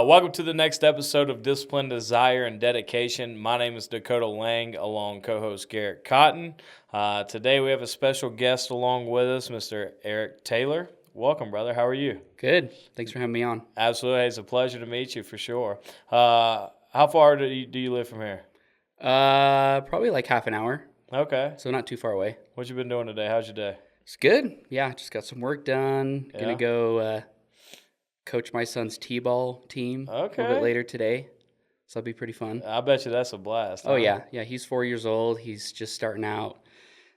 Welcome to the next episode of Discipline, Desire, and Dedication. My name is Dakota Lang, along co-host Garrett Cotton. Today we have a special guest along with us, Mr. Eric Taylor. Welcome, brother. How are you? Good. Thanks for having me on. Absolutely. It's a pleasure to meet you for sure. How far do you live from here? Probably like half an hour, Okay. so not too far away. What you been doing today? How's your day? It's good. Yeah, just got some work done. Yeah. Gonna go coach my son's t-ball team a little Okay. bit later today, so that'll be pretty fun. I bet you that's a blast. Oh huh? yeah, he's 4 years old. He's just starting out.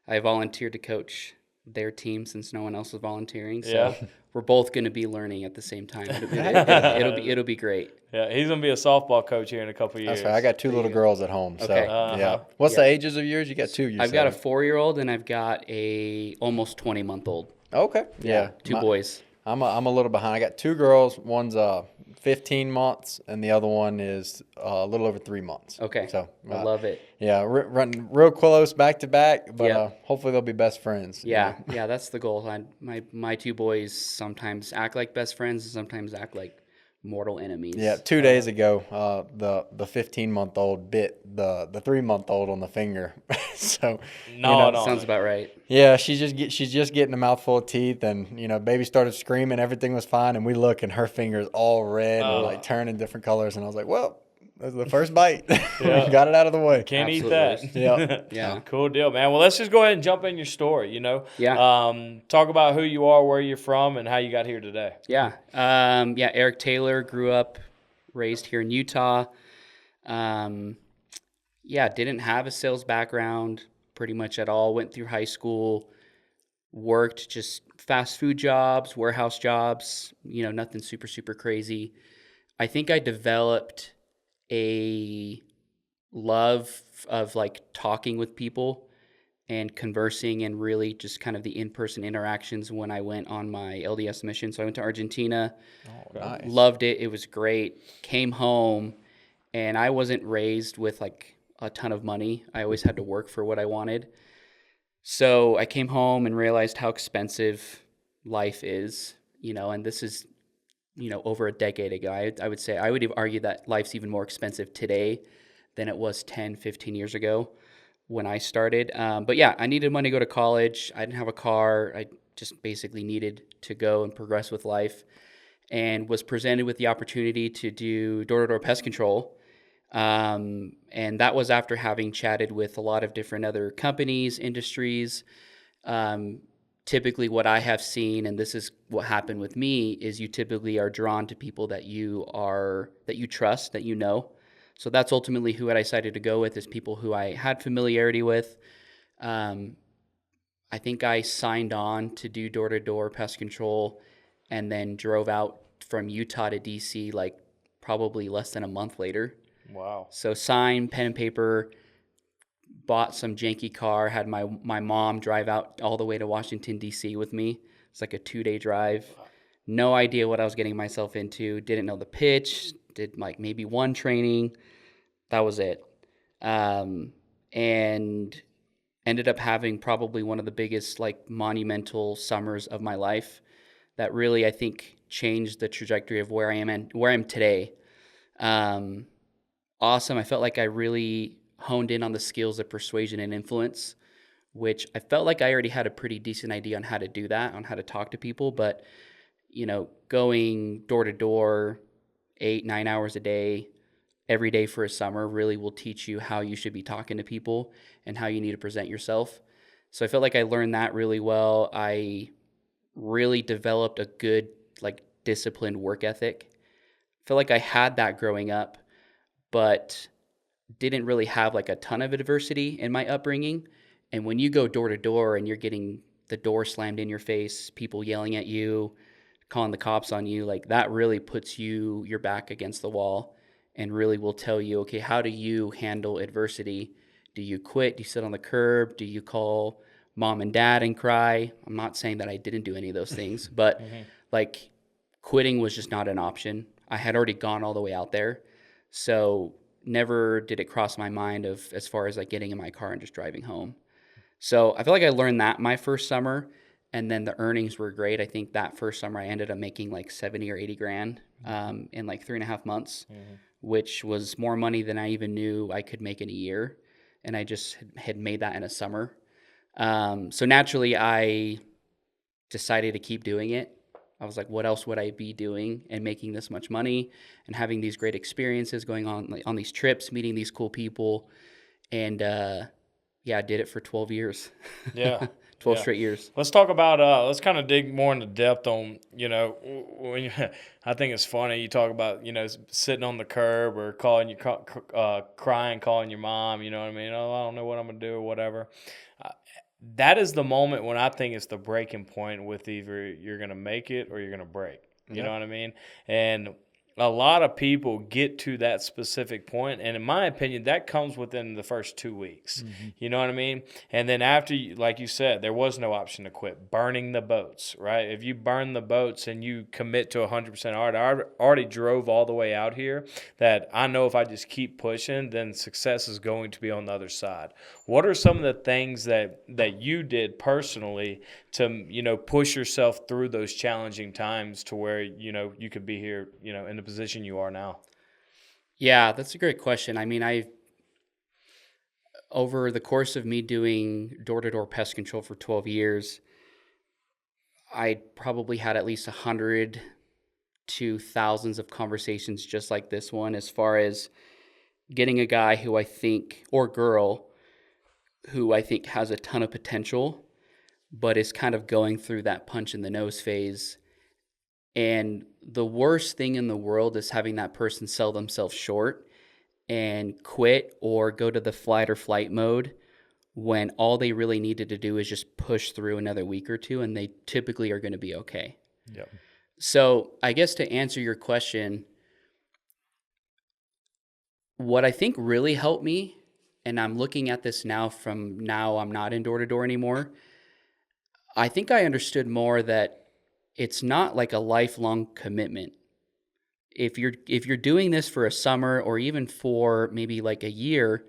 I volunteered to coach their team since no one else was volunteering, so Yeah. we're both gonna be learning at the same time. It'll be great. Yeah, he's going to be a softball coach here in a couple years. That's right. I got two little girls at home. So, Okay. yeah. What's Yeah. the ages of yours? You got two, you I've said. got a 4-year-old and I've got a almost 20-month-old. Okay. Yeah. Two boys. I'm a little behind. I got two girls. One's 15 months, and the other one is a little over 3 months. Okay. So I love it. Yeah, running real close back to back, but Yeah. hopefully they'll be best friends. you Yeah, know. yeah, that's the goal. My two boys sometimes act like best friends and sometimes act like mortal enemies. Yeah. 2 days ago, the 15-month-old bit the 3-month-old on the finger. So No. Sounds about right. yeah, she's just getting a mouthful of teeth, and baby started screaming. Everything was fine, and we look, and her finger's all red and like turning different colors. And I was like, well, that's the first bite. Yeah. Got it out of the way. Can't eat Absolutely. that. Yeah. Yeah. Cool deal, man. Well, let's just go ahead and jump in your story, Yeah. Talk about who you are, where you're from, and how you got here today. Yeah. Eric Taylor, grew up, raised here in Utah. Didn't have a sales background pretty much at all. Went through high school, worked just fast food jobs, warehouse jobs, nothing super, super crazy. I think I developed a love of like talking with people and conversing and really just kind of the in-person interactions when I went on my LDS mission. So I went to Argentina, Oh, nice. loved it. It was great. Came home and I wasn't raised with like a ton of money. I always had to work for what I wanted. So I came home and realized how expensive life is, and this is, over a decade ago. I would say, I would argue that life's even more expensive today than it was 10, 15 years ago when I started. But yeah, I needed money to go to college. I didn't have a car. I just basically needed to go and progress with life, and was presented with the opportunity to do door-to-door pest control. And that was after having chatted with a lot of different other companies, industries. Typically what I have seen, and this is what happened with me, is you typically are drawn to people that you trust, that you know. So that's ultimately who I decided to go with, is people who I had familiarity with. I think I signed on to do door-to-door pest control and then drove out from Utah to DC like probably less than a month later. Wow. So signed, pen and paper, bought some janky car, had my mom drive out all the way to Washington, D.C. with me. It's like a 2-day drive. No idea what I was getting myself into. Didn't know the pitch. Did like maybe one training. That was it. And ended up having probably one of the biggest like monumental summers of my life that really, I think, changed the trajectory of where I am and where I am today. Awesome. I felt like I really honed in on the skills of persuasion and influence, which I felt like I already had a pretty decent idea on how to do that, on how to talk to people. But, going door to door, 8-9 hours a day, every day for a summer really will teach you how you should be talking to people and how you need to present yourself. So I felt like I learned that really well. I really developed a good, like, disciplined work ethic. I feel like I had that growing up, but didn't really have like a ton of adversity in my upbringing. And when you go door to door and you're getting the door slammed in your face, people yelling at you, calling the cops on you, like that really puts your back against the wall and really will tell you, okay, how do you handle adversity? Do you quit? Do you sit on the curb? Do you call mom and dad and cry? I'm not saying that I didn't do any of those things, but like quitting was just not an option. I had already gone all the way out there. So never did it cross my mind of as far as like getting in my car and just driving home. So I feel like I learned that my first summer. and then the earnings were great. I think that first summer I ended up making like 70 or 80 grand in like 3.5 months, which was more money than I even knew I could make in a year. And I just had made that in a summer. So naturally, I decided to keep doing it. I was like, what else would I be doing and making this much money and having these great experiences, going on these trips, meeting these cool people. And I did it for 12 years. Yeah. 12 straight years. Let's talk about, let's kind of dig more into depth on, when you, I think it's funny, you talk about, sitting on the curb or calling crying, calling your mom, you know what I mean? Oh, I don't know what I'm going to do or whatever. That is the moment when I think it's the breaking point with either you're going to make it or you're going to break. You know what I mean? And a lot of people get to that specific point, and in my opinion, that comes within the first 2 weeks. You know what I mean? And then after, like you said, there was no option to quit. Burning the boats, right? If you burn the boats and you commit to 100%, I already drove all the way out here, that I know if I just keep pushing, then success is going to be on the other side. What are some of the things that you did personally to, push yourself through those challenging times to where, you could be here, in the position you are now? Yeah, that's a great question. I mean, over the course of me doing door-to-door pest control for 12 years, I probably had at least 100 to thousands of conversations just like this one, as far as getting a guy who I think, or girl, who I think has a ton of potential, but is kind of going through that punch in the nose phase. And the worst thing in the world is having that person sell themselves short and quit or go to the flight or flight mode when all they really needed to do is just push through another week or two, and they typically are going to be okay. Yep. So I guess to answer your question, what I think really helped me, and I'm looking at this now from now I'm not in door-to-door anymore, I think I understood more that it's not like a lifelong commitment. If you're doing this for a summer or even for maybe like a year,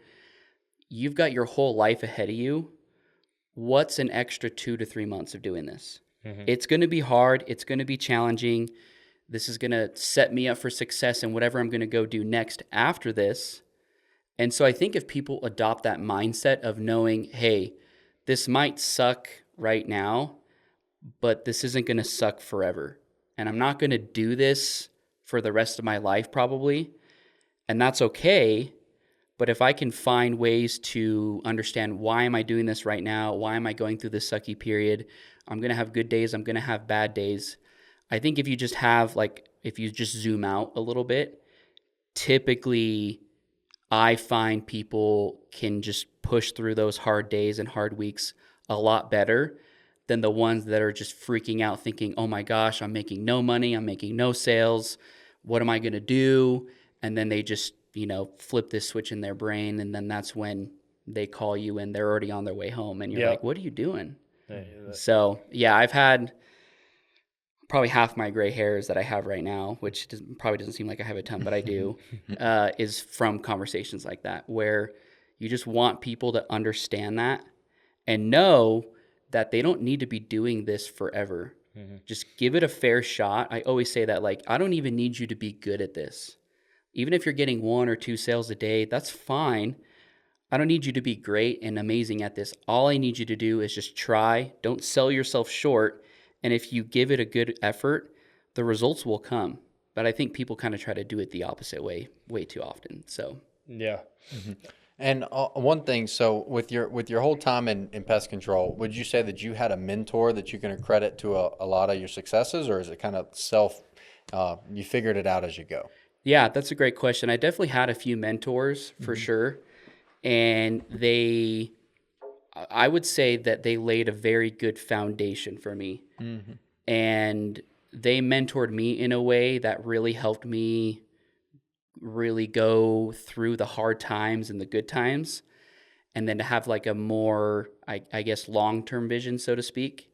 you've got your whole life ahead of you. What's an extra 2 to 3 months of doing this? It's going to be hard. It's going to be challenging. This is going to set me up for success in whatever I'm going to go do next after this. And so I think if people adopt that mindset of knowing, hey, this might suck right now, but this isn't going to suck forever. And I'm not going to do this for the rest of my life probably. And that's okay. But if I can find ways to understand, why am I doing this right now? Why am I going through this sucky period? I'm going to have good days. I'm going to have bad days. I think if you just zoom out a little bit, typically I find people can just push through those hard days and hard weeks a lot better than the ones that are just freaking out thinking, oh my gosh, I'm making no money, I'm making no sales, what am I going to do? And then they just, flip this switch in their brain, and then that's when they call you and they're already on their way home, and you're like, what are you doing? So, I've had probably half my gray hairs that I have right now, which probably doesn't seem like I have a ton, but I do, is from conversations like that, where you just want people to understand that and know that they don't need to be doing this forever. Just give it a fair shot. I always say that, like, I don't even need you to be good at this. Even if you're getting 1 or 2 sales a day, that's fine. I don't need you to be great and amazing at this. All I need you to do is just try. Don't sell yourself short. And if you give it a good effort, the results will come. But I think people kind of try to do it the opposite way too often. So yeah. And one thing, so with your whole time in pest control, would you say that you had a mentor that you can accredit to a lot of your successes, or is it kind of you figured it out as you go? Yeah, that's a great question. I definitely had a few mentors for sure. And I would say that they laid a very good foundation for me. And they mentored me in a way that really helped me really go through the hard times and the good times, and then to have like a more, I guess, long-term vision, so to speak.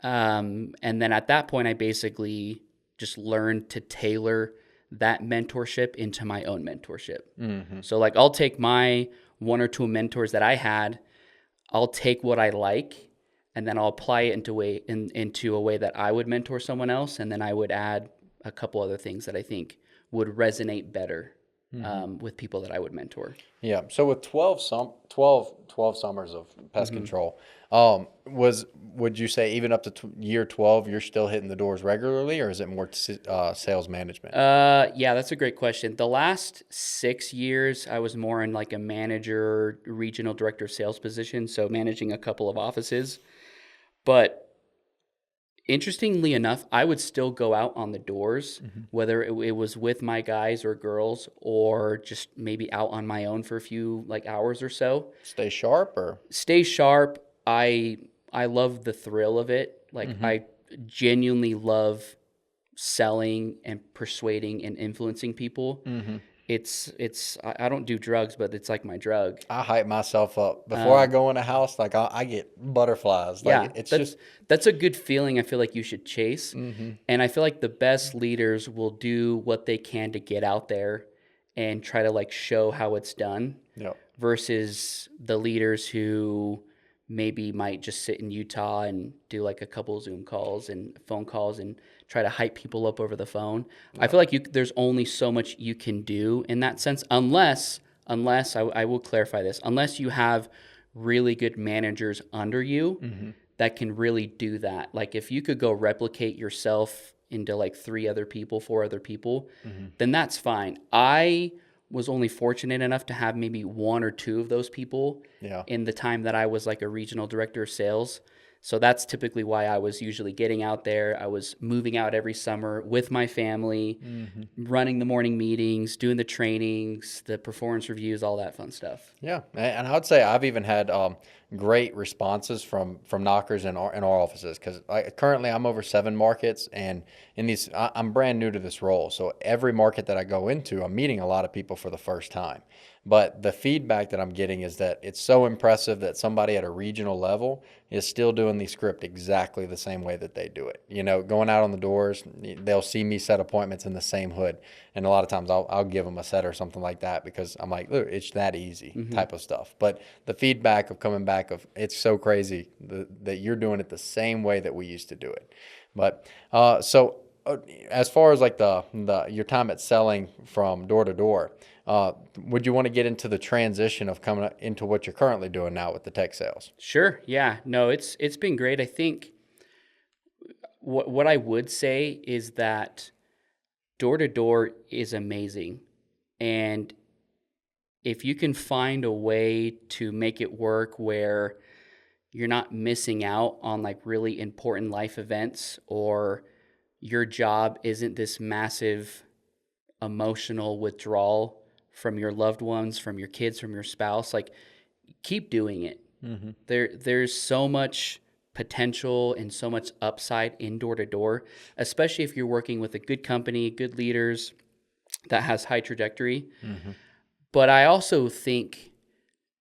And then at that point, I basically just learned to tailor that mentorship into my own mentorship. So like, I'll take my 1 or 2 mentors that I had, I'll take what I like, and then I'll apply it into a way that I would mentor someone else, and then I would add a couple other things that I think would resonate better with people that I would mentor. Yeah. So with 12 summers of pest control, would you say even up to year 12, you're still hitting the doors regularly, or is it more sales management? Yeah, that's a great question. The last 6 years, I was more in like a manager, regional director of sales position, so managing a couple of offices. But interestingly enough, I would still go out on the doors, whether it was with my guys or girls, or just maybe out on my own for a few like hours or so. Stay sharp, or? Stay sharp. I love the thrill of it. Like I genuinely love selling and persuading and influencing people. I don't do drugs, but it's like my drug. I hype myself up before I go in a house. Like I get butterflies. Like Yeah, that's a good feeling. I feel like you should chase, and I feel like the best leaders will do what they can to get out there and try to like show how it's done. Yep. Versus the leaders who maybe might just sit in Utah and do like a couple Zoom calls and phone calls and try to hype people up over the phone. I feel like there's only so much you can do in that sense, unless I will clarify this, unless you have really good managers under you that can really do that. Like if you could go replicate yourself into like 4 other people, then that's fine. I was only fortunate enough to have maybe 1 or 2 of those people in the time that I was like a regional director of sales. So that's typically why I was usually getting out there. I was moving out every summer with my family, running the morning meetings, doing the trainings, the performance reviews, all that fun stuff. Yeah, and I would say I've even had great responses from knockers in our offices, because currently I'm over 7 markets, and I'm brand new to this role. So every market that I go into, I'm meeting a lot of people for the first time. But the feedback that I'm getting is that it's so impressive that somebody at a regional level is still doing the script exactly the same way that they do it. You know, going out on the doors, they'll see me set appointments in the same hood. And a lot of times I'll give them a set or something like that, because I'm like, look, it's that easy type of stuff. But the feedback of coming back of, it's so crazy that you're doing it the same way that we used to do it. But so as far as like your time at selling from door to door, would you want to get into the transition of coming into what you're currently doing now with the tech sales? Sure. Yeah. No, it's been great. I think what I would say is that door to door is amazing. And if you can find a way to make it work where you're not missing out on like really important life events, or your job isn't this massive emotional withdrawal from your loved ones, from your kids, from your spouse, like keep doing it. There's so much potential and so much upside in door to door, especially if you're working with a good company, good leaders that has high trajectory. But I also think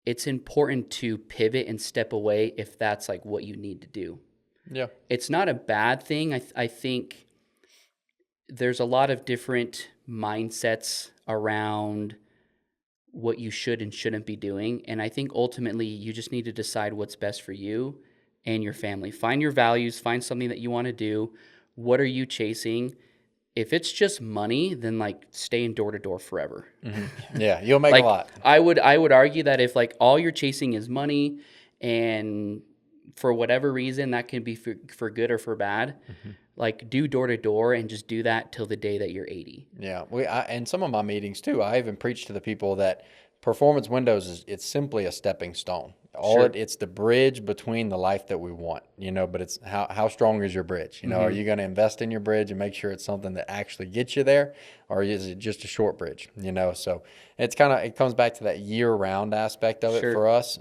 it's important to pivot and step away if that's like what you need to do. Yeah. It's not a bad thing. I think there's a lot of different mindsets around what you should and shouldn't be doing. And I think ultimately you just need to decide what's best for you and your family. Find your values, find something that you want to do. What are you chasing? If it's just money, then like stay in door to door forever. Yeah, you'll make like, a lot. I would argue that if like all you're chasing is money, and for whatever reason that can be for good or for bad, like do door to door and just do that till the day that you're 80. Yeah, in some of my meetings too, I even preach to the people that performance windows it's simply a stepping stone. It's the bridge between the life that we want, but it's how strong is your bridge? Are you going to invest in your bridge and make sure it's something that actually gets you there, or is it just a short bridge? So it comes back to that year-round aspect of it for us.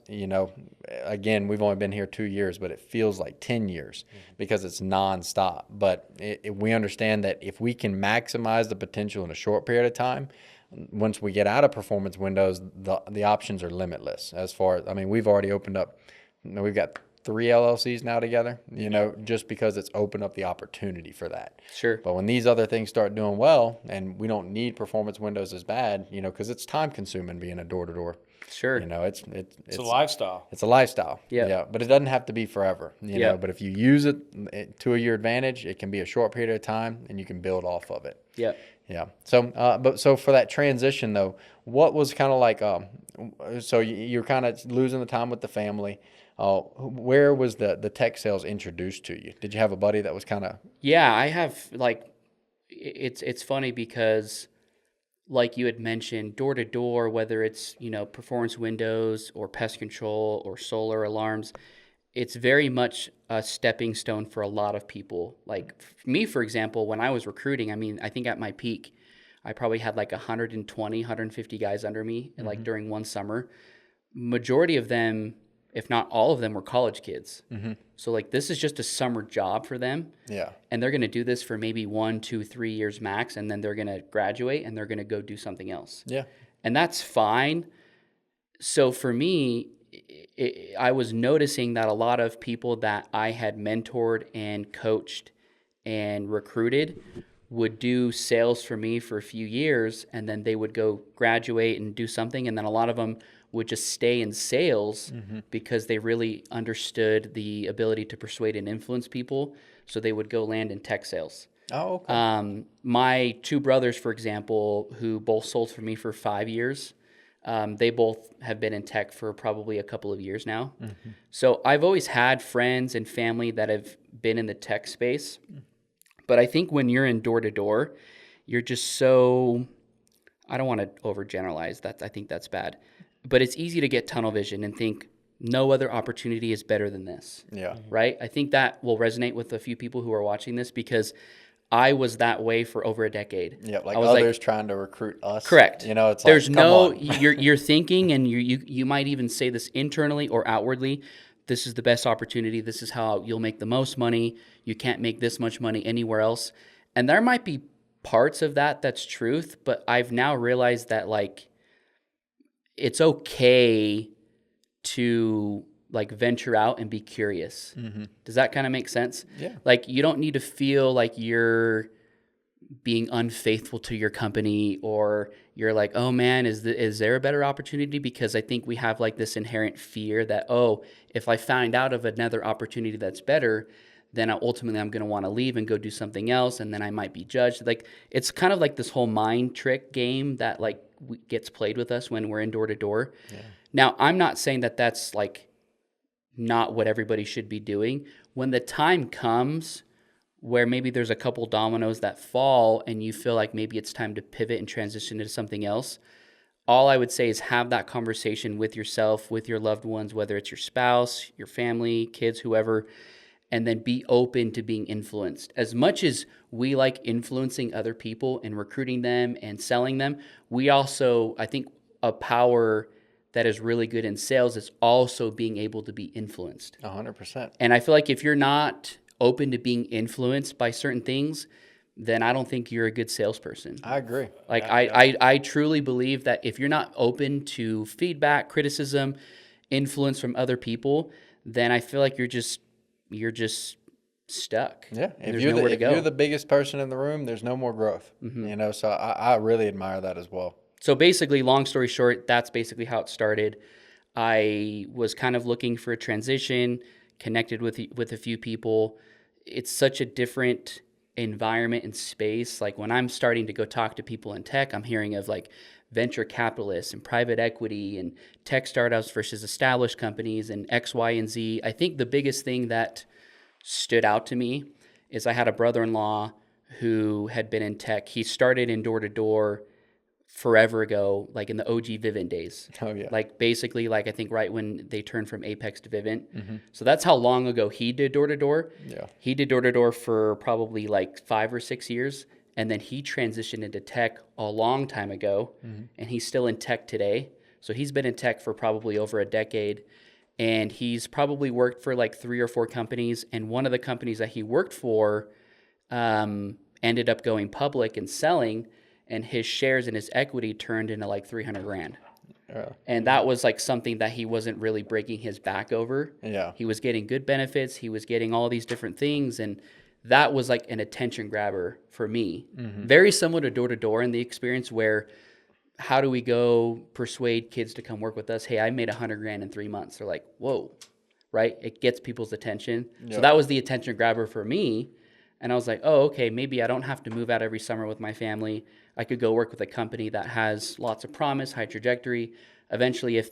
Again, we've only been here 2 years, but it feels like 10 years because it's nonstop. But we understand that if we can maximize the potential in a short period of time, once we get out of performance windows, the options are limitless. As far as, we've already opened up, we've got 3 LLCs now together, just because it's opened up the opportunity for that. Sure. But when these other things start doing well, and we don't need performance windows as bad, because it's time consuming being a door to door. Sure. You know, it's It's a lifestyle. it's a lifestyle. Yep. Yeah, but it doesn't have to be forever. You know, Yep. but if you use it to your advantage, it can be a short period of time, and you can build off of it. Yep. Yeah. So, but so for that transition though, what was kind of like, so you're kind of losing the time with the family. Where was the tech sales introduced to you? Did you have a buddy that was kind of? Yeah, I have like it's funny because like you had mentioned, door to door, whether it's, performance windows or pest control or solar alarms, it's very much a stepping stone for a lot of people. Like me, for example, when I was recruiting, I mean, I think at my peak, I probably had like 120, 150 guys under me, like during one summer. Majority of them, if not all of them, were college kids. So like this is just a summer job for them. Yeah. And they're going to do this for maybe 1, 2, 3 years max, and then they're going to graduate and they're going to go do something else. Yeah. And that's fine. So for me, I was noticing that a lot of people that I had mentored and coached and recruited would do sales for me for a few years, and then they would go graduate and do something, and then a lot of them would just stay in sales because they really understood the ability to persuade and influence people. So they would go land in tech sales. Oh, okay. My two brothers, for example, who both sold for me for 5 years, they both have been in tech for probably a couple of years now. So I've always had friends and family that have been in the tech space. But I think when you're in door to door, you're just so, I don't want to overgeneralize that. I think that's bad. But it's easy to get tunnel vision and think no other opportunity is better than this. Yeah. Right? I think that will resonate with a few people who are watching this because I was that way for over a decade. Yeah, like I was others trying to recruit us. Correct. You know, it's there's like, come no on. you're thinking, and you might even say this internally or outwardly. This is the best opportunity. This is how you'll make the most money. You can't make this much money anywhere else. And there might be parts of that that's truth, but I've now realized that like it's okay to like venture out and be curious. Does that kind of make sense? Yeah. Like you don't need to feel like you're being unfaithful to your company, or you're like, oh man, is there a better opportunity? Because I think we have like this inherent fear that, oh, if I find out of another opportunity that's better, then ultimately I'm going to want to leave and go do something else, and then I might be judged. Like it's kind of like this whole mind trick game that like gets played with us when we're in door to door. Now, I'm not saying that that's like not what everybody should be doing. When the time comes where maybe there's a couple dominoes that fall and you feel like maybe it's time to pivot and transition into something else, all I would say is have that conversation with yourself, with your loved ones, whether it's your spouse, your family, kids, whoever, and then be open to being influenced. As much as we like influencing other people and recruiting them and selling them, we also, I think, a power that is really good in sales is also being able to be influenced. 100%. And I feel like if you're not open to being influenced by certain things, then I don't think you're a good salesperson. I agree. Like I truly believe that if you're not open to feedback, criticism, influence from other people, then I feel like you're just stuck. Yeah. If you're the biggest person in the room, there's no more growth. You know, so I really admire that as well. So basically, long story short, that's basically how it started. I was kind of looking for a transition, connected with a few people. It's such a different environment and space. Like when I'm starting to go talk to people in tech, I'm hearing of like venture capitalists and private equity and tech startups versus established companies and X, Y, and Z. I think the biggest thing that stood out to me is I had a brother-in-law who had been in tech. He started in door-to-door forever ago, like in the OG Vivint days. Oh, yeah. Like basically, like I think right when they turned from Apex to Vivint. So that's how long ago he did door-to-door. Yeah. He did door-to-door for probably like 5 or 6 years. And then he transitioned into tech a long time ago. And he's still in tech today. So he's been in tech for probably over a decade. And he's probably worked for like 3 or 4 companies. And one of the companies that he worked for ended up going public and selling. And his shares and his equity turned into like $300,000. And that was like something that he wasn't really breaking his back over. Yeah. He was getting good benefits. He was getting all these different things. And that was like an attention grabber for me. Very similar to door in the experience where how do we go persuade kids to come work with us? Hey, I made $100,000 in 3 months. They're like, whoa, right? It gets people's attention. So that was the attention grabber for me. And I was like, oh, okay, maybe I don't have to move out every summer with my family. I could go work with a company that has lots of promise, high trajectory. Eventually, if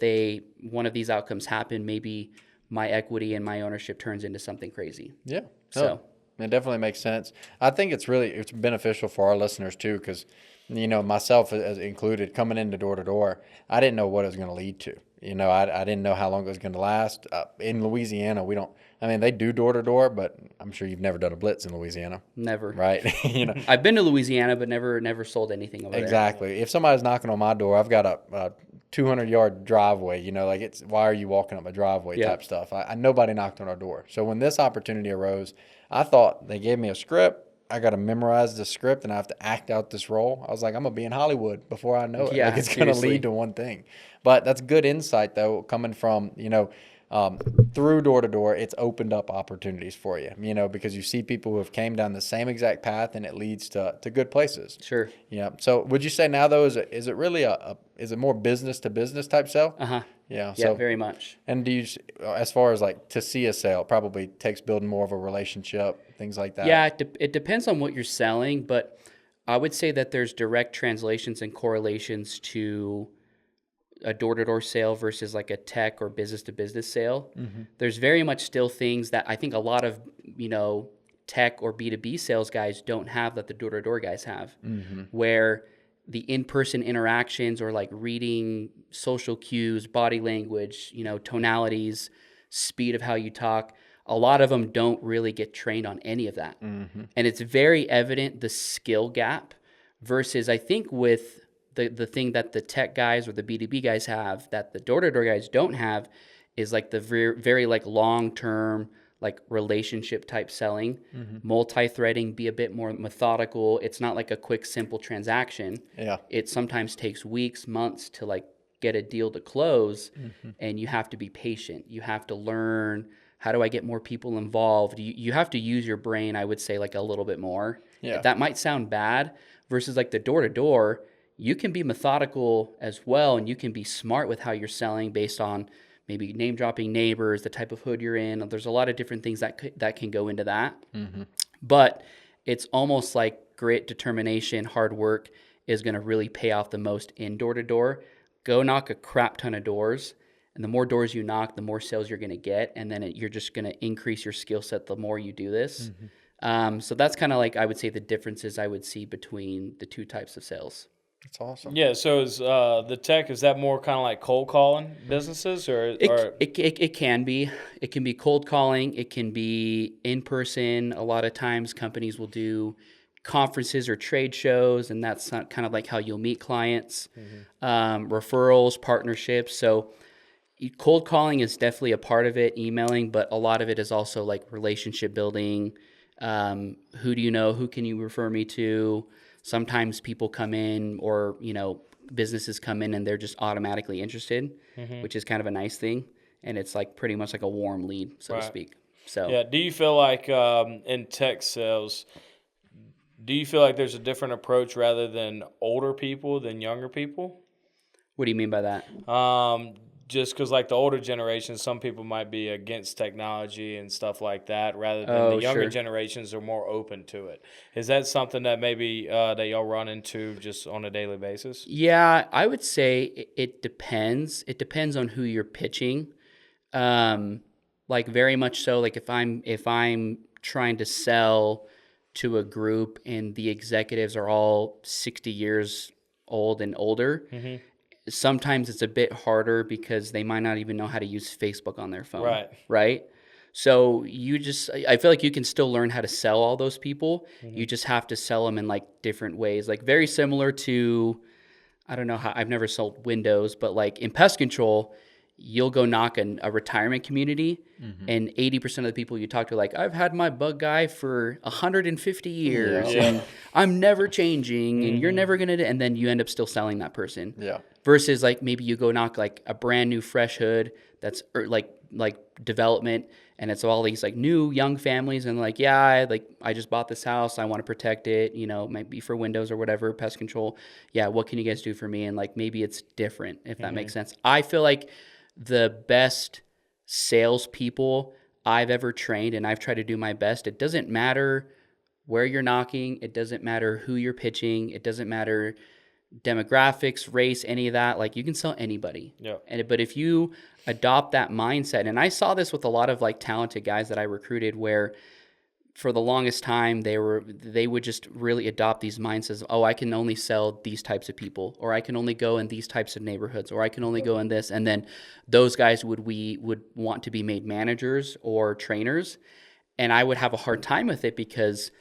one of these outcomes happen, maybe my equity and my ownership turns into something crazy. Yeah. So it definitely makes sense. I think it's beneficial for our listeners too, because myself as included, coming into door to door, I didn't know what it was going to lead to. I didn't know how long it was going to last. In Louisiana, we don't. I mean, they do door to door, but I'm sure you've never done a blitz in Louisiana. never. Right? I've been to Louisiana, but never sold anything over there. Exactly. If somebody's knocking on my door, I've got a 200-yard driveway. Like it's why are you walking up my driveway type stuff. Nobody knocked on our door. So when this opportunity arose, I thought they gave me a script. I got to memorize the script and I have to act out this role. I was like, I'm going to be in Hollywood before I know it. Yeah, like it's going to lead to one thing. But that's good insight, though, coming from, through door to door, it's opened up opportunities for you, because you see people who have came down the same exact path and it leads to good places. Sure. Yeah. So would you say now, though, is it really is it more business to business type sale? Uh-huh. Yeah. Yeah, So, very much. and do you, as far as like to see a sale, probably takes building more of a relationship, things like that. Yeah, it depends on what you're selling, but I would say that there's direct translations and correlations to a door-to-door sale versus like a tech or business-to-business sale. Mm-hmm. There's very much still things that I think a lot of, tech or B2B sales guys don't have that the door-to-door guys have, where the in-person interactions or like reading social cues, body language, tonalities, speed of how you talk, a lot of them don't really get trained on any of that. Mm-hmm. And it's very evident the skill gap versus I think with the thing that the tech guys or the B2B guys have that the door-to-door guys don't have is like the very, very like long-term like relationship type selling, multi-threading, be a bit more methodical. It's not like a quick, simple transaction. Yeah. It sometimes takes weeks, months to like get a deal to close, and you have to be patient. You have to learn, how do I get more people involved? You have to use your brain, I would say, like a little bit more. Yeah. That might sound bad versus like the door-to-door, you can be methodical as well, and you can be smart with how you're selling based on maybe name dropping neighbors, the type of hood you're in. There's a lot of different things that can go into that. Mm-hmm. But it's almost like grit, determination, hard work is going to really pay off the most in door-to-door. Go knock a crap ton of doors, and the more doors you knock, the more sales you're going to get, and then you're just going to increase your skill set the more you do this. Mm-hmm. So that's kind of like I would say the differences I would see between the two types of sales. That's awesome. Yeah, so is the tech, is that more kind of like cold calling businesses or It can be. It can be cold calling. It can be in person. A lot of times companies will do conferences or trade shows, and that's kind of like how you'll meet clients. Referrals, partnerships. So cold calling is definitely a part of it, emailing, but a lot of it is also like relationship building. Who do you know? Who can you refer me to? Sometimes people come in or, businesses come in and they're just automatically interested, which is kind of a nice thing. And it's like pretty much like a warm lead, so to speak. So yeah, do you feel like in tech sales, do you feel like there's a different approach rather than older people than younger people? What do you mean by that? Just because like the older generation, some people might be against technology and stuff like that, rather than the younger generations are more open to it. Is that something that maybe that y'all run into just on a daily basis? Yeah, I would say it depends. It depends on who you're pitching. Like very much so. Like if I'm trying to sell to a group and the executives are all 60 years old and older. Sometimes it's a bit harder because they might not even know how to use Facebook on their phone. Right? So I feel like you can still learn how to sell all those people. You just have to sell them in like different ways. Like very similar to, I don't know how, I've never sold windows, but like in pest control, you'll go knock a retirement community and 80% of the people you talk to are like, I've had my bug guy for 150 years and I'm never changing and you're never going to, and then you end up still selling that person. Yeah. versus like maybe you go knock like a brand new fresh hood that's like development, and it's all these like new young families, and like, yeah, I just bought this house, I want to protect it, you know, might be for windows or whatever, pest control. Yeah, what can you guys do for me? And like maybe it's different, if that makes sense. I feel like the best salespeople I've ever trained, and I've tried to do my best. It doesn't matter where you're knocking, it doesn't matter who you're pitching, it doesn't matter demographics, race, any of that. Like, you can sell anybody. Yeah. But if you adopt that mindset, and I saw this with a lot of like talented guys that I recruited, where for the longest time they would just really adopt these mindsets. Oh, I can only sell these types of people, or I can only go in these types of neighborhoods, or I can only go in this. And then those guys would want to be made managers or trainers, and I would have a hard time with it because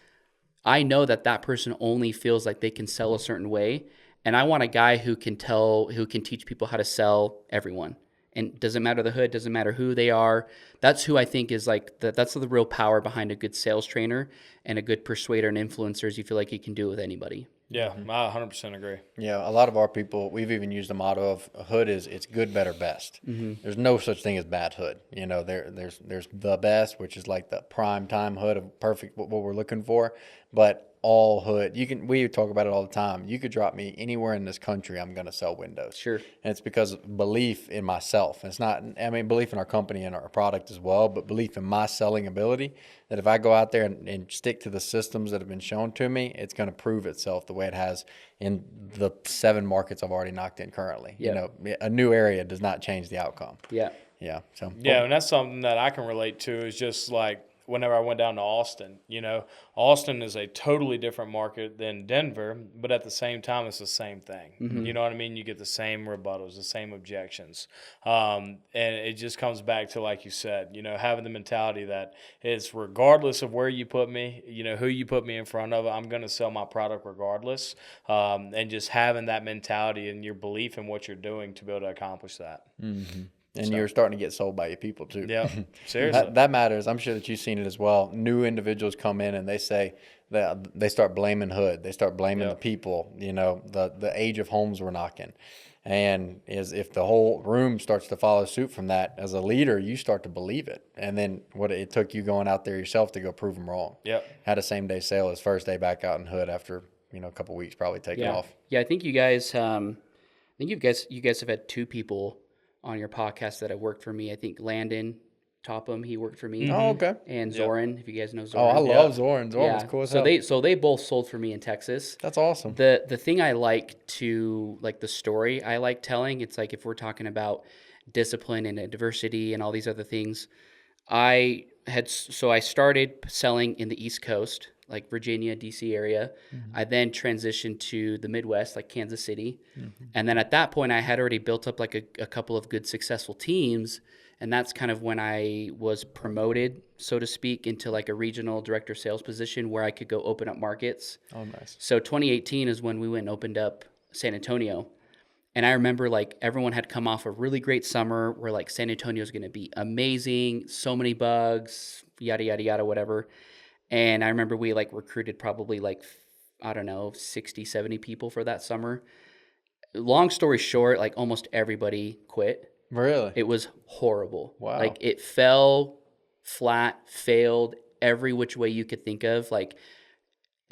I know that person only feels like they can sell a certain way. And I want a guy who can teach people how to sell everyone. And doesn't matter the hood, doesn't matter who they are. That's who I think is like, that's the real power behind a good sales trainer and a good persuader and influencer, is you feel like you can do it with anybody. Yeah, I 100% agree. Yeah, a lot of our people, we've even used the motto of a hood is it's good, better, best. There's no such thing as bad hood. You know, there's the best, which is like the prime time hood of perfect what we're looking for. But all hood, we talk about it all the time. You could drop me anywhere in this country, I'm going to sell windows. Sure. And it's because of belief in myself. It's not, I mean, belief in our company and our product as well, but belief in my selling ability, that if I go out there and stick to the systems that have been shown to me, it's going to prove itself the way it has in the 7 markets I've already knocked in currently. Yeah. You know, a new area does not change the outcome. Yeah. Yeah. So Yeah, and that's something that I can relate to, is just like whenever I went down to Austin. You know, Austin is a totally different market than Denver, but at the same time, it's the same thing. You know what I mean? You get the same rebuttals, the same objections. And it just comes back to, like you said, you know, having the mentality that it's regardless of where you put me, you know, who you put me in front of, I'm going to sell my product regardless. And just having that mentality and your belief in what you're doing to be able to accomplish that. And you're starting to get sold by your people too. Yeah, seriously. That matters. I'm sure that you've seen it as well. New individuals come in and they say that they start blaming hood. They start blaming the people, you know, the age of homes we're knocking. And if the whole room starts to follow suit from that, as a leader, you start to believe it. And then what it took you going out there yourself to go prove them wrong. Yep. Had a same day sale his first day back out in hood after, you know, a couple of weeks probably taking off. Yeah, I think you guys you guys have had 2 people on your podcast that have worked for me. I think Landon Topham, he worked for me. Oh, okay. And Zoran, if you guys know Oh, Zoran. I love Zoran. Zoran was cool as hell. So they both sold for me in Texas. That's awesome. The thing I like to, like, the story I like telling, it's like if we're talking about discipline and diversity and all these other things, I started selling in the East Coast, like Virginia, DC area. I then transitioned to the Midwest, like Kansas City. And then at that point, I had already built up like a couple of good successful teams. And that's kind of when I was promoted, so to speak, into like a regional director sales position where I could go open up markets. Oh, nice. So 2018 is when we went and opened up San Antonio. And I remember like everyone had come off a really great summer where like San Antonio is going to be amazing, so many bugs, yada, yada, yada, whatever. And I remember we like recruited probably like, I don't know, 60, 70 people for that summer. Long story short, like almost everybody quit. Really? It was horrible. Wow. Like it fell flat, failed every which way you could think of. Like,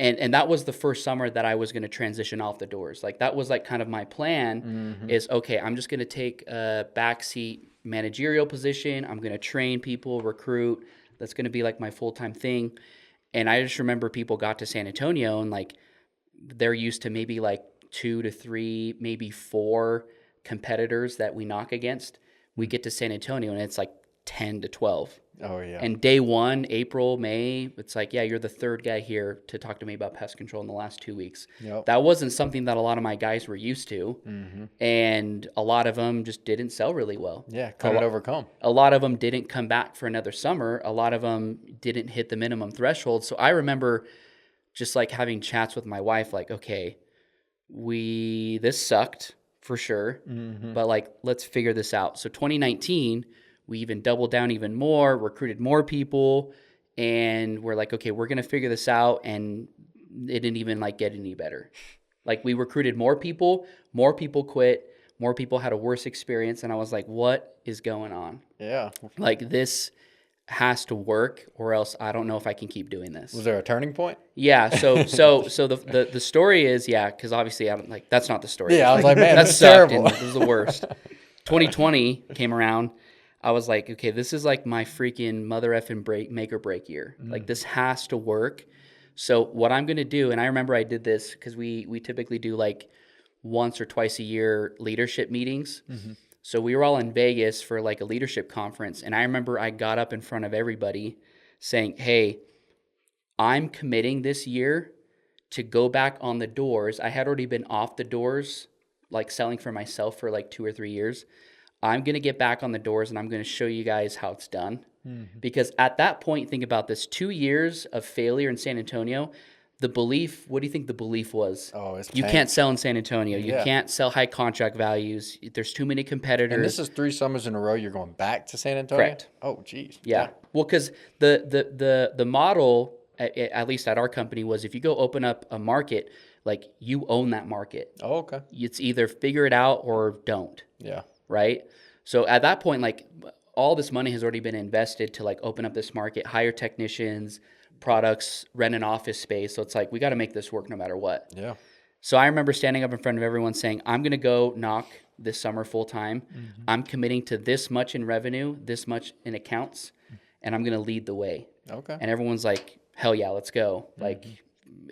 and that was the first summer that I was going to transition off the doors. Like that was like kind of my plan is, okay, I'm just going to take a backseat managerial position. I'm going to train people, recruit. That's going to be like my full-time thing. And I just remember people got to San Antonio and like they're used to maybe like 2 to 3, maybe 4 competitors that we knock against. We get to San Antonio and it's like 10 to 12. Oh, yeah. And day 1, April, May, it's like, yeah, you're the 3rd guy here to talk to me about pest control in the last 2 weeks. Yep. That wasn't something that a lot of my guys were used to. And a lot of them just didn't sell really well. Yeah, couldn't overcome. A lot of them didn't come back for another summer. A lot of them didn't hit the minimum threshold. So I remember just like having chats with my wife, like, okay, this sucked for sure, but like, let's figure this out. So 2019, we even doubled down even more, recruited more people, and we're like, okay, we're going to figure this out. And it didn't even like get any better. Like we recruited more people quit. More people had a worse experience. And I was like, what is going on? Yeah. Like, this has to work, or else I don't know if I can keep doing this. Was there a turning point? Yeah. So the story is, yeah, because obviously I don't like, that's not the story. Yeah, I was like, man, that that's sucked. terrible. And this was the worst. 2020 came around. I was like, okay, this is like my freaking mother effing make or break year. Like, this has to work. So what I'm going to do, and I remember I did this because we typically do like once or twice a year leadership meetings. So we were all in Vegas for like a leadership conference. And I remember I got up in front of everybody saying, hey, I'm committing this year to go back on the doors. I had already been off the doors, like selling for myself for like 2 or 3 years. I'm going to get back on the doors and I'm going to show you guys how it's done. Because at that point, think about this, 2 years of failure in San Antonio, the belief, what do you think the belief was? Oh, it's You tanked. can't sell in San Antonio. You Yeah. can't sell high contract values. There's too many competitors. And this is 3 summers in a row you're going back to San Antonio? Correct. Oh, geez. Yeah. Well, because the model, at least at our company, was if you go open up a market, like, you own that market. Oh, okay. It's either figure it out or don't, Yeah. right? So at that point, like, all this money has already been invested to like open up this market, hire technicians, products, rent an office space. So it's like, we got to make this work no matter what. Yeah. So I remember standing up in front of everyone saying, I'm going to go knock this summer full time. I'm committing to this much in revenue, this much in accounts, and I'm going to lead the way. Okay. And everyone's like, hell yeah, let's go. Like,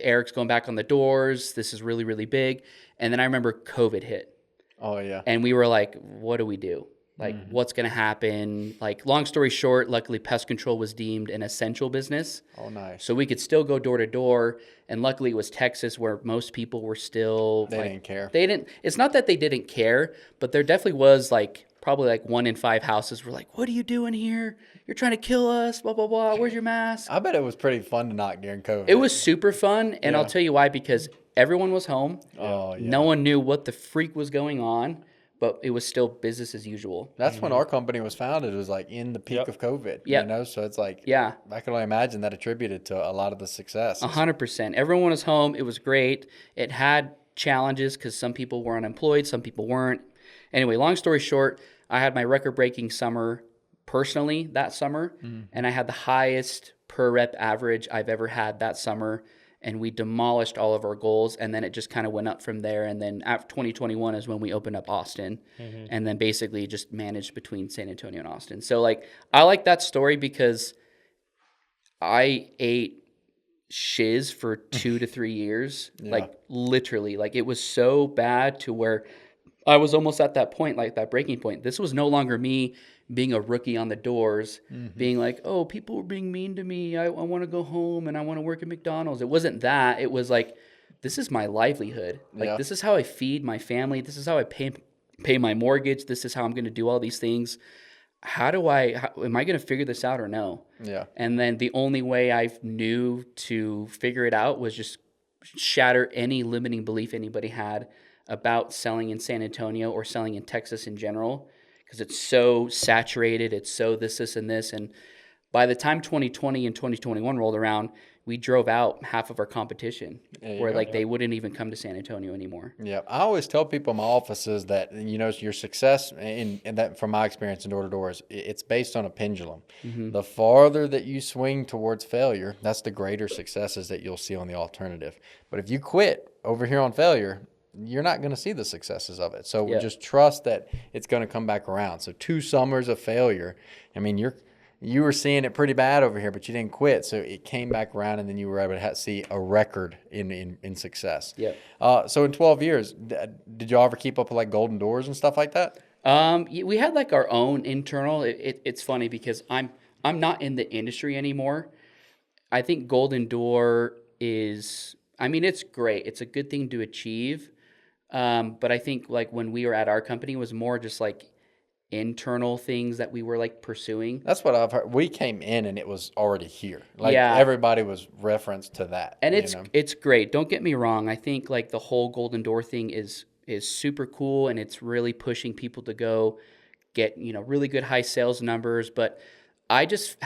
Eric's going back on the doors. This is really, really big. And then I remember COVID hit. Oh, yeah. And we were like, what do we do? Like, what's going to happen? Like, long story short, luckily pest control was deemed an essential business. Oh, nice. So we could still go door to door. And luckily it was Texas where most people were still. They didn't care. They didn't. It's not that they didn't care, but there definitely was like probably like 1 in 5 houses were like, what are you doing here? You're trying to kill us, blah, blah, blah. Where's your mask? I bet it was pretty fun to knock during COVID. It was super fun. And I'll tell you why, because everyone was home. Oh, yeah. No one knew what the freak was going on, but it was still business as usual. That's when our company was founded. It was like in the peak of COVID. Yep. You know, so it's like, Yeah. I can only imagine that attributed to a lot of the success. 100%. Everyone was home. It was great. It had challenges because some people were unemployed, some people weren't. Anyway, long story short, I had my record-breaking summer personally that summer, and I had the highest per rep average I've ever had that summer, and we demolished all of our goals, and then it just kind of went up from there. And then after 2021 is when we opened up Austin, and then basically just managed between San Antonio and Austin. So, like, I like that story because I ate shiz for 2 to 3 years, like literally. Like, it was so bad to where I was almost at that point, like that breaking point. This was no longer me being a rookie on the doors, being like, oh, people were being mean to me. I want to go home and I want to work at McDonald's. It wasn't that. It was like, this is my livelihood. Like, this is how I feed my family. This is how I pay my mortgage. This is how I'm going to do all these things. Am I going to figure this out or no? Yeah. And then the only way I knew to figure it out was just shatter any limiting belief anybody had about selling in San Antonio or selling in Texas in general, because it's so saturated. It's so this, and this. And by the time 2020 and 2021 rolled around, we drove out half of our competition where like they wouldn't even come to San Antonio anymore. Yeah. I always tell people in my offices that, you know, your success, and that from my experience in door to door, is it's based on a pendulum. The farther that you swing towards failure, that's the greater successes that you'll see on the alternative. But if you quit over here on failure, you're not going to see the successes of it. So just trust that it's going to come back around. So 2 summers of failure. I mean, you were seeing it pretty bad over here, but you didn't quit. So it came back around, and then you were able to see a record in success. Yeah. So in 12 years, did y'all ever keep up with like golden doors and stuff like that? We had like our own internal. It's funny because I'm not in the industry anymore. I think Golden Door is, I mean, it's great. It's a good thing to achieve. But I think like when we were at our company, it was more just like internal things that we were like pursuing. That's what I've heard. We came in and it was already here. Like everybody was referenced to that. And it's great. Don't get me wrong. I think like the whole Golden Door thing is super cool, and it's really pushing people to go get, you know, really good high sales numbers. But I just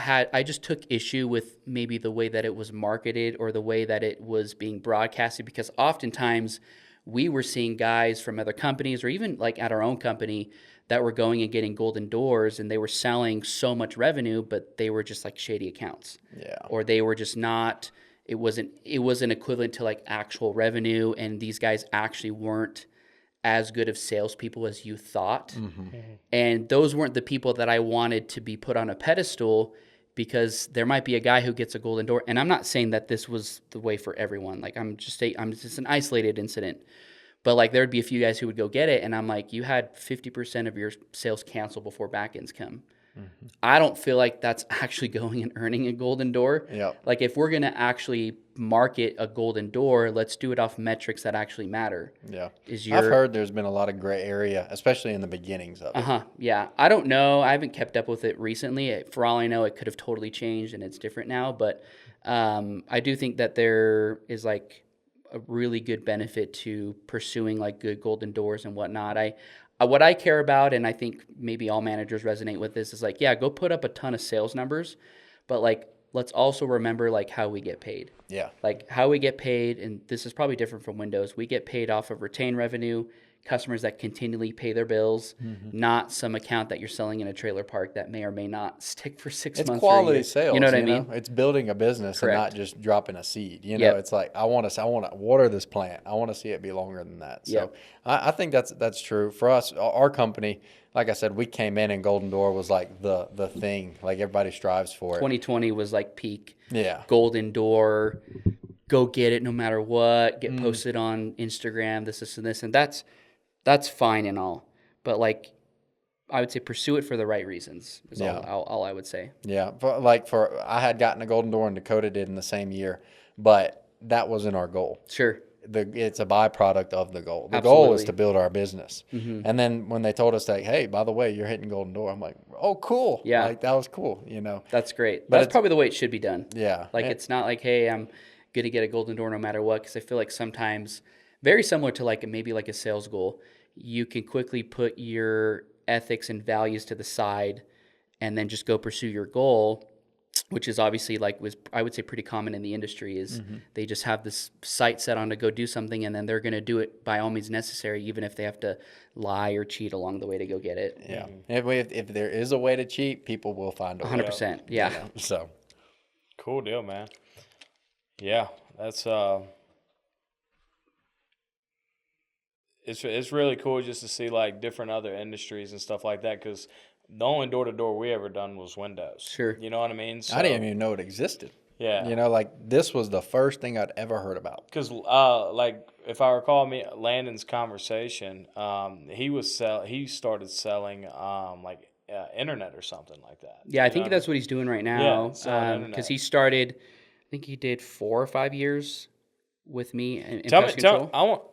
took issue with maybe the way that it was marketed or the way that it was being broadcasted, because oftentimes we were seeing guys from other companies or even like at our own company that were going and getting golden doors, and they were selling so much revenue, but they were just like shady accounts. Yeah. Or they were just not, it wasn't equivalent to like actual revenue, and these guys actually weren't as good of salespeople as you thought. And those weren't the people that I wanted to be put on a pedestal, because there might be a guy who gets a golden door. And I'm not saying that this was the way for everyone. Like I'm just an isolated incident. But like there'd be a few guys who would go get it, and I'm like, you had 50% of your sales cancel before back ends come. I don't feel like that's actually going and earning a golden door. Yep. Like if we're going to actually market a golden door, let's do it off metrics that actually matter. Yeah. Is I've heard there's been a lot of gray area, especially in the beginnings of it. Yeah. I don't know. I haven't kept up with it recently. For all I know, it could have totally changed and it's different now. But I do think that there is like a really good benefit to pursuing like good golden doors and whatnot. What I care about, and I think maybe all managers resonate with this, is like, yeah, go put up a ton of sales numbers, but like, let's also remember like how we get paid. Yeah. Like how we get paid, and this is probably different from Windows. We get paid off of retained revenue, customers that continually pay their bills, not some account that you're selling in a trailer park that may or may not stick for 6 months. It's quality or a year. sales. You know what I mean? It's building a business Correct. and not just dropping a seed. You know, Yep. it's like I want to water this plant. I want to see it be longer than that. So Yep. I think that's true for us. Our company, like I said, we came in and Golden Door was like the thing. Like everybody strives for it. 2020 was like peak. Yeah. Golden door, go get it no matter what. Get posted on Instagram. This, and this, and that's fine and all, but like I would say pursue it for the right reasons is all I would say. Yeah. I had gotten a Golden Door and Dakota did in the same year, but that wasn't our goal. Sure. It's a byproduct of the goal. The Absolutely. goal is to build our business. And then when they told us that, hey, by the way, you're hitting Golden Door, I'm like, oh, cool. Yeah. Like that was cool, you know. That's great. But That's probably the way it should be done. Yeah. Like it's not like, hey, I'm going to get a golden door no matter what, because I feel like sometimes, very similar to like maybe like a sales goal, you can quickly put your ethics and values to the side and then just go pursue your goal, which is obviously like I would say pretty common in the industry is they just have this sight set on to go do something, and then they're going to do it by all means necessary, even if they have to lie or cheat along the way to go get it. Yeah. If there is a way to cheat, people will find a way. 100%. Yeah. You know, so Cool deal, man. Yeah, that's it's really cool just to see like different other industries and stuff like that, because the only door to door we ever done was Windows. Sure. You know what I mean? So, I didn't even know it existed. Yeah. You know, like this was the first thing I'd ever heard about. Because like if I recall Landon's conversation, he started selling internet or something like that. Yeah, I You think know that's what he's doing right now. selling internet. Because he started, I think he did 4 or 5 years with me in Tell pest me, control. I want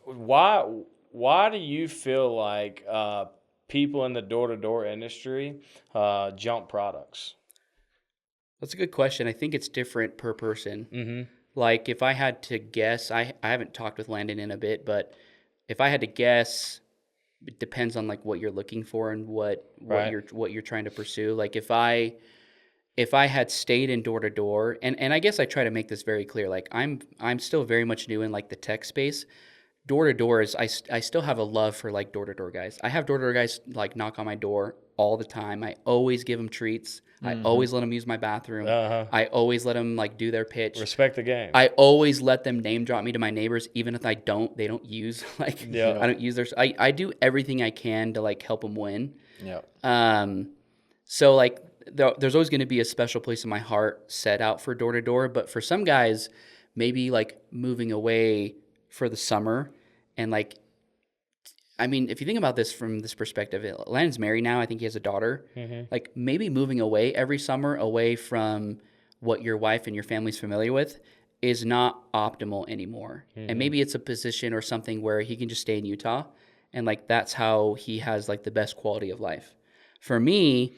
why do you feel like people in the door to door industry jump products? That's a good question. I think it's different per person. Mm-hmm. Like if I had to guess, I haven't talked with Landon in a bit, but if I had to guess, it depends on like what you're looking for and what you're trying to pursue. Like if I had stayed in door to door, and I guess I try to make this very clear, like I'm still very much new in like the tech space. Door to door is I still have a love for like door to door guys. I have door to door guys like knock on my door all the time. I always give them treats. I always let them use my bathroom. I always let them like do their pitch. Respect the game. I always let them name drop me to my neighbors, even if they don't use like I don't use their. I do everything I can to like help them win. Yeah. So like there's always going to be a special place in my heart set out for door to door. But for some guys, maybe like moving away for the summer, and like, I mean, if you think about this from this perspective, Landon's married now. I think he has a daughter. Like maybe moving away every summer, away from what your wife and your family's familiar with, is not optimal anymore. And maybe it's a position or something where he can just stay in Utah, and like that's how he has like the best quality of life. For me,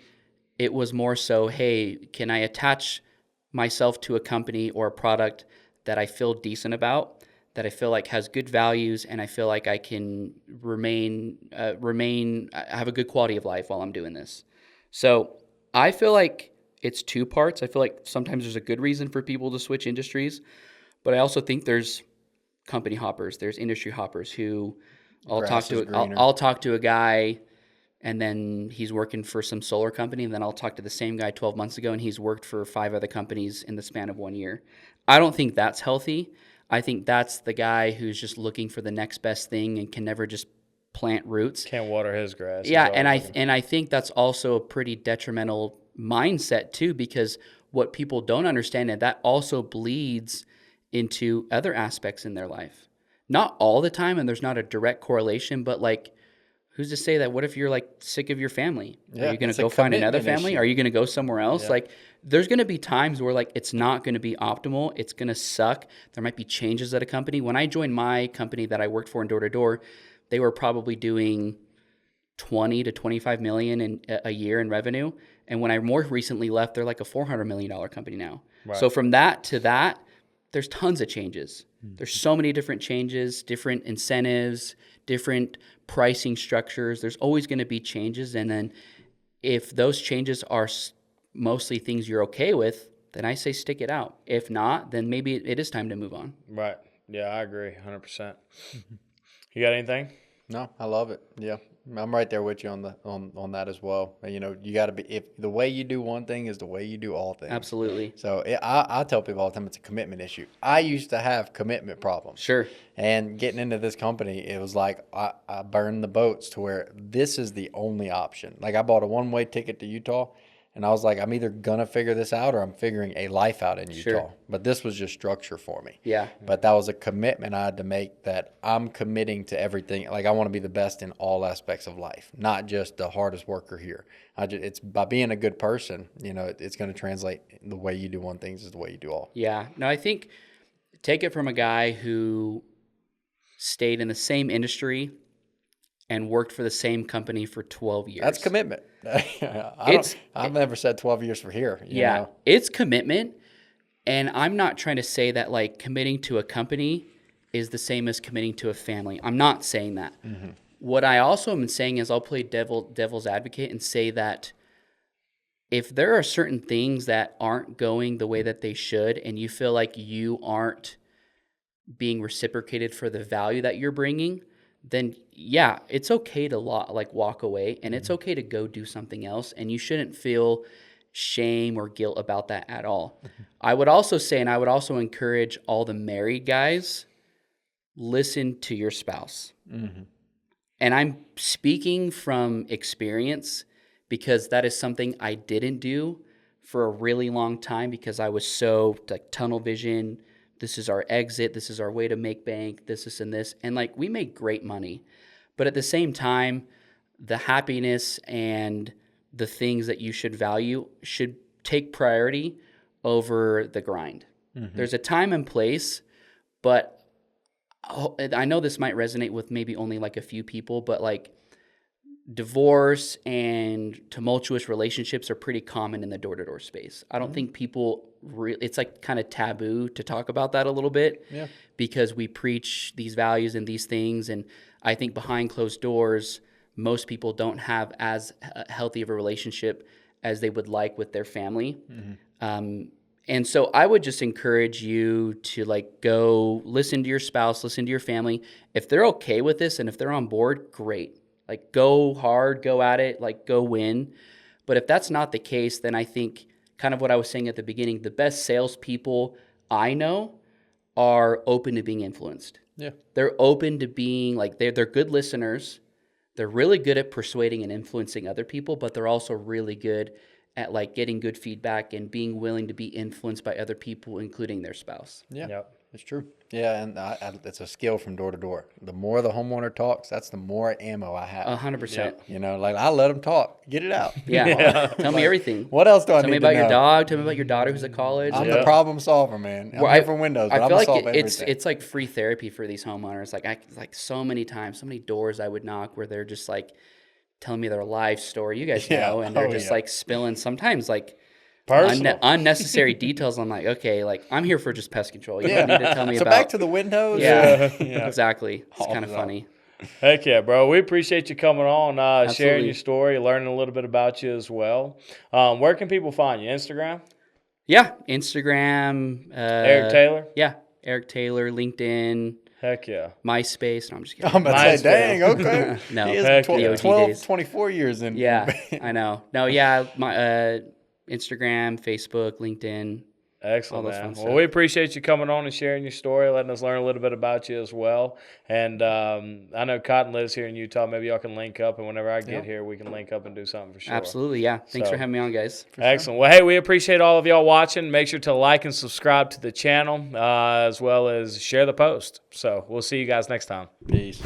it was more so, hey, can I attach myself to a company or a product that I feel decent about, that I feel like has good values, and I feel like I can have a good quality of life while I'm doing this. So I feel like it's 2 parts. I feel like sometimes there's a good reason for people to switch industries, but I also think there's company hoppers. There's industry hoppers who Grass is greener. I'll talk to a guy and then he's working for some solar company, and then I'll talk to the same guy 12 months ago and he's worked for 5 other companies in the span of 1 year. I don't think that's healthy. I think that's the guy who's just looking for the next best thing and can never just plant roots. Can't water his grass. Yeah, and I think that's also a pretty detrimental mindset too, because what people don't understand, and that also bleeds into other aspects in their life. Not all the time, and there's not a direct correlation, but like, who's to say that? What if you're like sick of your family? Yeah, Are you going it's to a go find another commitment family? issue. Are you going to go somewhere else? Yeah. Like, there's going to be times where like it's not going to be optimal. It's going to suck. There might be changes at a company. When I joined my company that I worked for in door to door, they were probably doing 20 to 25 million in a year in revenue. And when I more recently left, they're like a $400 million company now. Right. So from that to that, there's tons of changes. There's so many different changes, different incentives, different pricing structures. There's always going to be changes. And then if those changes are mostly things you're okay with, then I say stick it out. If not, then maybe it is time to move on. Right. Yeah, I agree 100%. You got anything? No, I love it. Yeah, I'm right there with you on the on that as well. You know, you got to be, if the way you do one thing is the way you do all things. Absolutely. So I tell people all the time it's a commitment issue. I used to have commitment problems. Sure. And getting into this company, it was like I burned the boats to where this is the only option. Like I bought a one-way ticket to Utah, and I was like, I'm either gonna figure this out or I'm figuring a life out in Utah. Sure. But this was just structure for me. Yeah. But that was a commitment I had to make, that I'm committing to everything. Like I want to be the best in all aspects of life, not just the hardest worker here. It's by being a good person, you know, it's going to translate. The way you do one thing is the way you do all. Yeah. No, I think take it from a guy who stayed in the same industry and worked for the same company for 12 years. That's commitment. I've never said 12 years for here. You know? It's commitment. And I'm not trying to say that like committing to a company is the same as committing to a family. I'm not saying that. Mm-hmm. What I also am saying is I'll play devil's advocate and say that if there are certain things that aren't going the way that they should, and you feel like you aren't being reciprocated for the value that you're bringing, then yeah, it's okay to walk away, and it's okay to go do something else, and you shouldn't feel shame or guilt about that at all. I would also say, and I would also encourage all the married guys, listen to your spouse. Mm-hmm. And I'm speaking from experience because that is something I didn't do for a really long time because I was so like tunnel vision. This is our exit. This is our way to make bank. This and this. And like we make great money. But at the same time, the happiness and the things that you should value should take priority over the grind. Mm-hmm. There's a time and place, but I know this might resonate with maybe only like a few people, but like divorce and tumultuous relationships are pretty common in the door-to-door space. I don't think people it's like kind of taboo to talk about that a little bit because we preach these values and these things. And I think behind closed doors, most people don't have as healthy of a relationship as they would like with their family. Mm-hmm. And so I would just encourage you to like go listen to your spouse, listen to your family. If they're okay with this and if they're on board, great. Like go hard, go at it, like go win. But if that's not the case, then I think kind of what I was saying at the beginning, the best salespeople I know are open to being influenced. Yeah. They're open to being like, they're good listeners. They're really good at persuading and influencing other people, but they're also really good at like getting good feedback and being willing to be influenced by other people, including their spouse. Yeah, it's true. Yeah, and it's a skill from door to door. The more the homeowner talks, that's the more ammo I have. 100%. You know, like I let them talk. Get it out. Yeah. Tell me everything. What else do I need to know? Tell me about your dog. Tell me about your daughter who's at college. I'm the problem solver, man. I'm here for windows, but I I'm feel going to like solve everything. it's like free therapy for these homeowners. Like so many times, so many doors I would knock where they're just like telling me their life story. You guys know, and they're just like spilling sometimes like unnecessary details. I'm like, okay, like I'm here for just pest control. You don't need to tell me about. So back to the windows. Yeah. Exactly. It's kind of funny. Heck yeah, bro. We appreciate you coming on, sharing your story, learning a little bit about you as well. Where can people find you? Instagram? Yeah, Instagram. Eric Taylor? Yeah, Eric Taylor, LinkedIn. Heck yeah. MySpace. No, I'm just kidding. I'm about to say, MySpace. dang, okay. No, He is Heck 12, yeah. OG 12 days. 24 years in. Yeah, I know. No, yeah, my Instagram, Facebook, LinkedIn. Excellent, All those man. fun Well, stuff. we appreciate you coming on and sharing your story, letting us learn a little bit about you as well. And I know Cotton lives here in Utah. Maybe y'all can link up, and whenever I get here, we can link up and do something for sure. Absolutely, yeah. Thanks for So- having me on, guys. Excellent. Well, hey, we appreciate all of y'all watching. Make sure to like and subscribe to the channel, as well as share the post. So we'll see you guys next time. Peace.